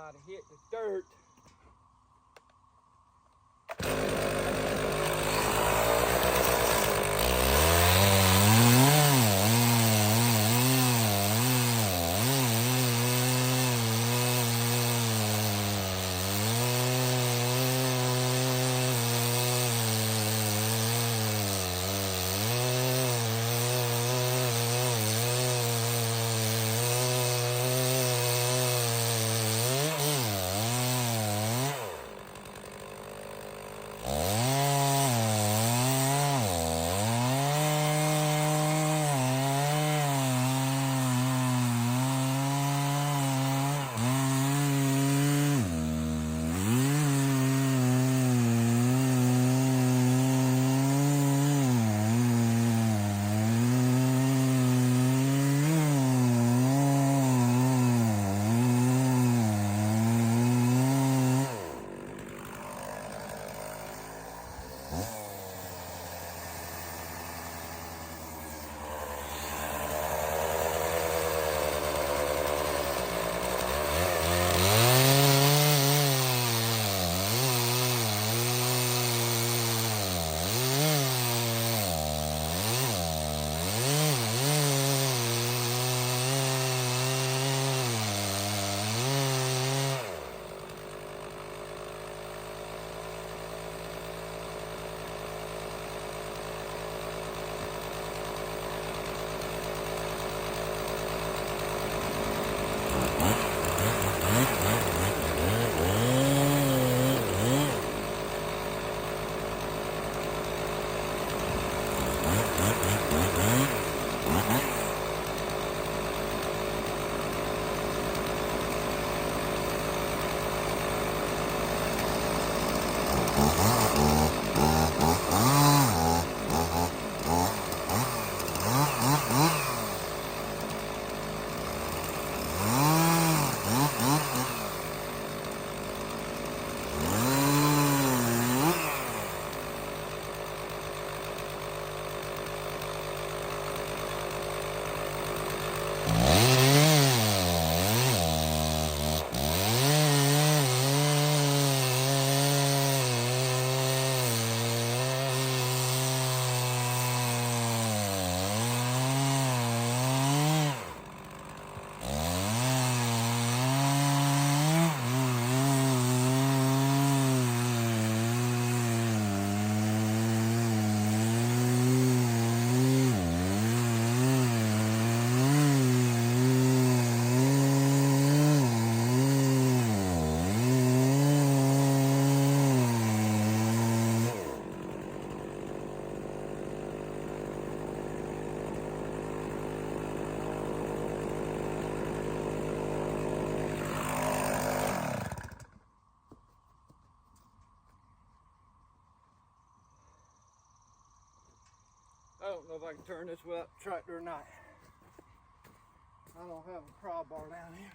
might have hit the dirt. I don't know if I can turn this without the tractor or not. I don't have a crowbar down here.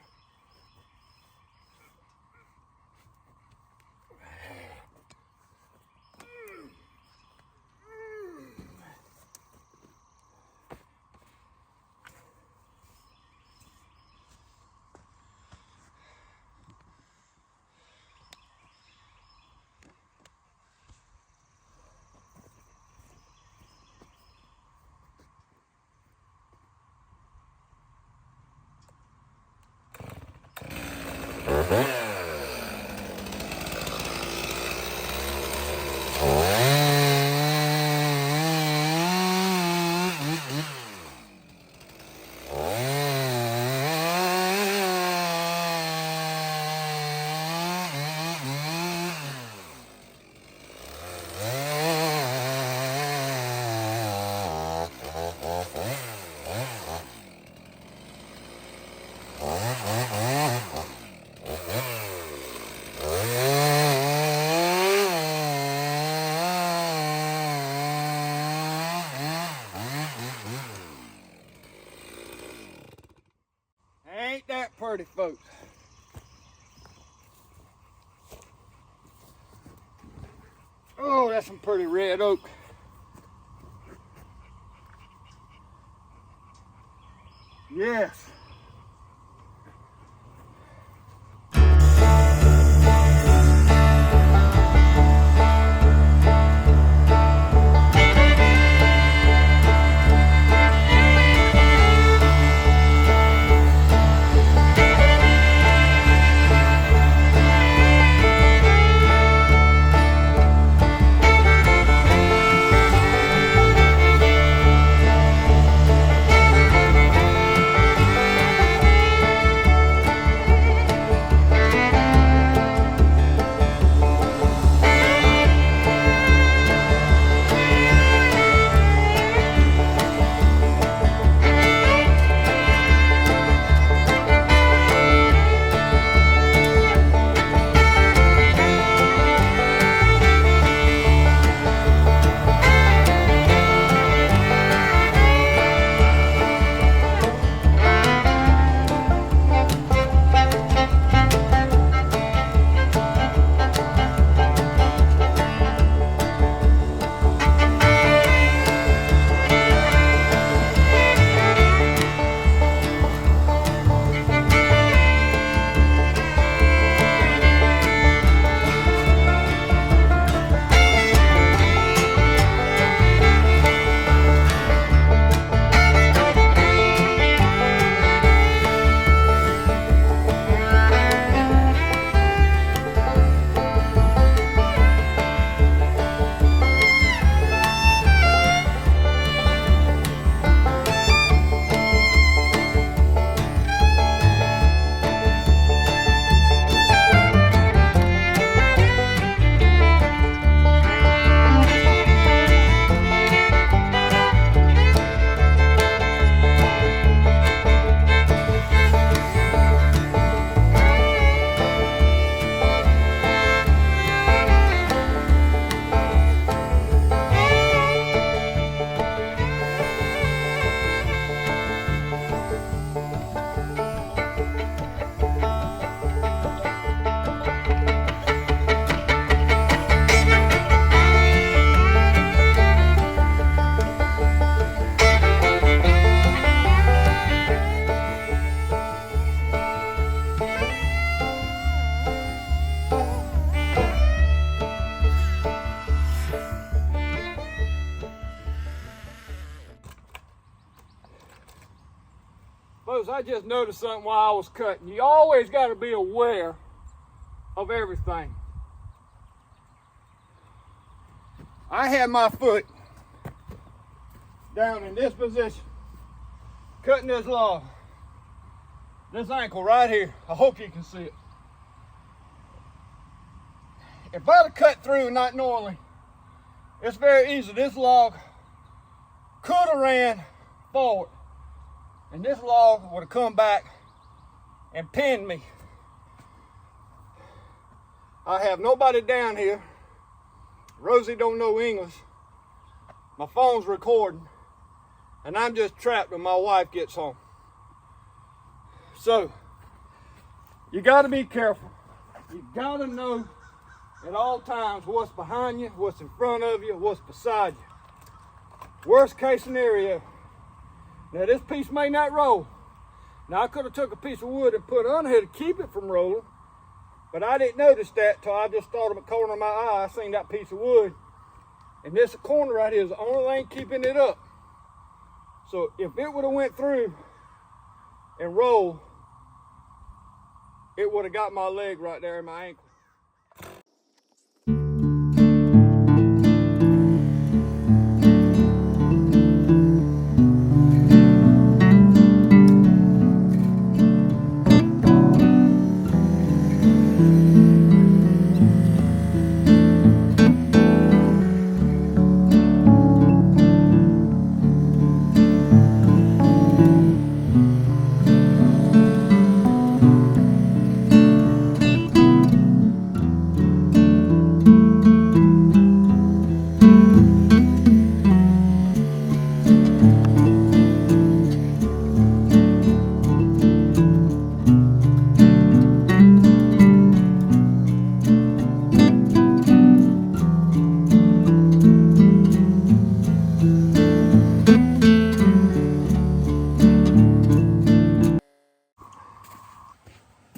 Ain't that pretty, folks? Oh, that's some pretty red oak. Yes. Folks, I just noticed something while I was cutting. You always got to be aware of everything. I had my foot down in this position, cutting this log. This ankle right here, I hope you can see it. If I'd have cut through not knowingly, it's very easy. This log could have ran forward, and this log would have come back and pinned me. I have nobody down here. Rosie don't know English. My phone's recording, and I'm just trapped when my wife gets home. So, you got to be careful. You got to know at all times what's behind you, what's in front of you, what's beside you. Worst case scenario. Now this piece may not roll. Now I could have took a piece of wood and put it under here to keep it from rolling, but I didn't notice that till I just thought of the corner of my eye. I seen that piece of wood, and this corner right here is the only thing keeping it up. So if it would have went through and rolled, it would have got my leg right there in my ankle.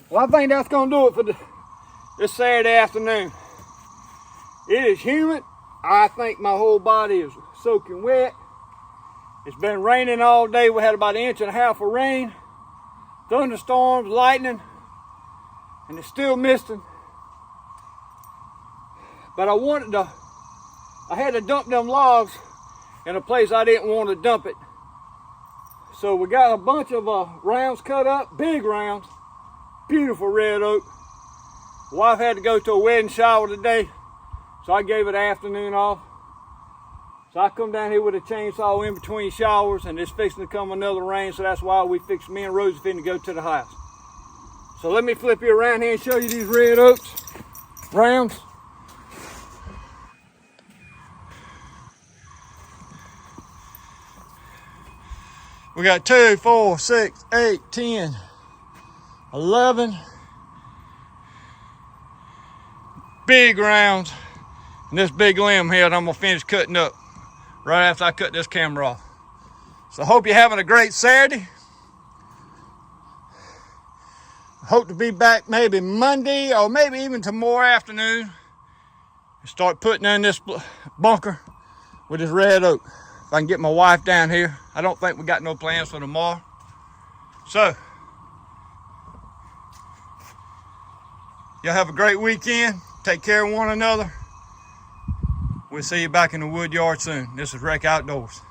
Well, I think that's going to do it for this Saturday afternoon. It is humid. I think my whole body is soaking wet. It's been raining all day. We had about 1.5 inches of rain, thunderstorms, lightning, and it's still misting. But I had to dump them logs in a place I didn't want to dump it. So we got a bunch of rounds cut up, big rounds. Beautiful red oak. Wife had to go to a wedding shower today, so I gave it an afternoon off. So I come down here with a chainsaw in between showers, and it's fixing to come another rain, so that's why me and Rosie finna go to the house. So let me flip you around here and show you these red oaks, rounds. We got 2, 4, 6, 8, 10, 11 big rounds, and this big limb here that I'm gonna finish cutting up right after I cut this camera off. So I hope you're having a great Saturday. I hope to be back maybe Monday or maybe even tomorrow afternoon and start putting in this bunker with this red oak. If I can get my wife down here. I don't think we got no plans for tomorrow. So y'all have a great weekend. Take care of one another. We'll see you back in the wood yard soon. This is Rec Outdoors.